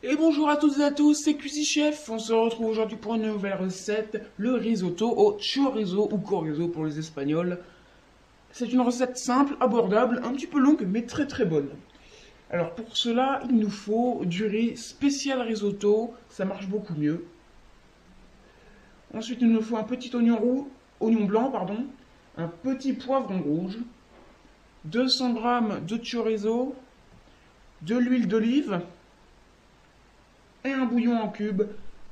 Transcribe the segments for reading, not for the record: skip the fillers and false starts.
Et bonjour à toutes et à tous, c'est Cuisine-Chef. On se retrouve aujourd'hui pour une nouvelle recette, le risotto au chorizo ou chorizo pour les Espagnols. C'est une recette simple, abordable, un petit peu longue, mais très très bonne. Alors pour cela, il nous faut du riz spécial risotto, ça marche beaucoup mieux. Ensuite, il nous faut un petit oignon blanc, pardon, un petit poivron rouge, 200 g de chorizo, de l'huile d'olive, et un bouillon en cube,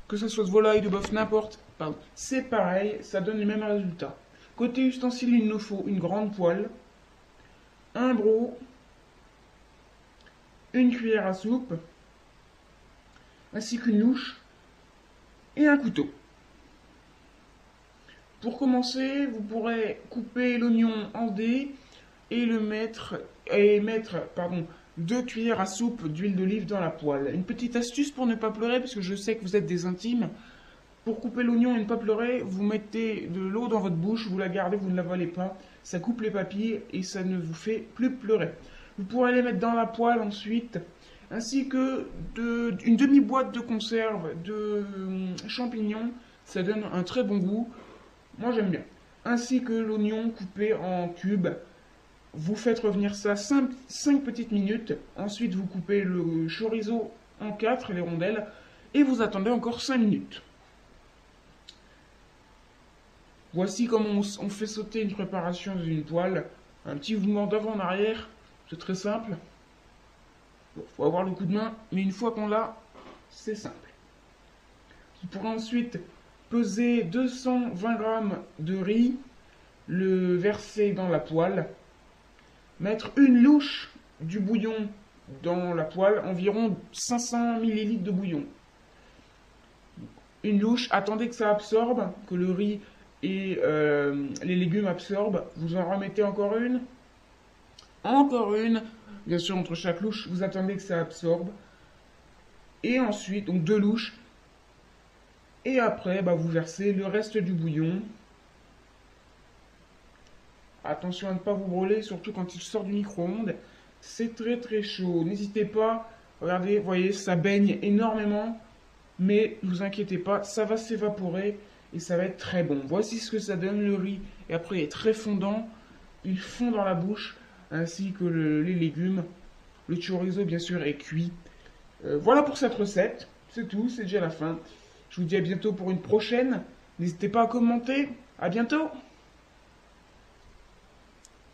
que ce soit de volaille, de bœuf, n'importe. Pardon. C'est pareil, ça donne les mêmes résultats. Côté ustensiles, il nous faut une grande poêle, un broc, une cuillère à soupe, ainsi qu'une louche et un couteau. Pour commencer, vous pourrez couper l'oignon en dés et mettre 2 cuillères à soupe d'huile d'olive dans la poêle. Une petite astuce pour ne pas pleurer, parce que je sais que vous êtes des intimes. Pour couper l'oignon et ne pas pleurer, vous mettez de l'eau dans votre bouche, vous la gardez, vous ne l'avalez pas. Ça coupe les papilles et ça ne vous fait plus pleurer. Vous pourrez les mettre dans la poêle ensuite, ainsi que une demi-boîte de conserve de champignons. Ça donne un très bon goût. Moi j'aime bien. Ainsi que l'oignon coupé en cubes. Vous faites revenir ça 5 petites minutes. Ensuite, vous coupez le chorizo en 4, les rondelles, et vous attendez encore 5 minutes. Voici comment on fait sauter une préparation dans une poêle. Un petit mouvement d'avant en arrière, c'est très simple. Bon, faut avoir le coup de main, mais une fois qu'on l'a, c'est simple. Vous pourrez ensuite peser 220 g de riz, le verser dans la poêle, mettre une louche du bouillon dans la poêle, environ 500 ml de bouillon. Une louche, attendez que ça absorbe, que le riz et les légumes absorbent. Vous en remettez encore une. Bien sûr, entre chaque louche, vous attendez que ça absorbe. Et ensuite, donc 2 louches. Et après, vous versez le reste du bouillon. Attention à ne pas vous brûler, surtout quand il sort du micro-ondes. C'est très très chaud. N'hésitez pas. Regardez, vous voyez, ça baigne énormément. Mais ne vous inquiétez pas, ça va s'évaporer et ça va être très bon. Voici ce que ça donne le riz. Et après, il est très fondant. Il fond dans la bouche, ainsi que les légumes. Le chorizo, bien sûr, est cuit. Voilà pour cette recette. C'est tout, c'est déjà la fin. Je vous dis à bientôt pour une prochaine. N'hésitez pas à commenter. À bientôt!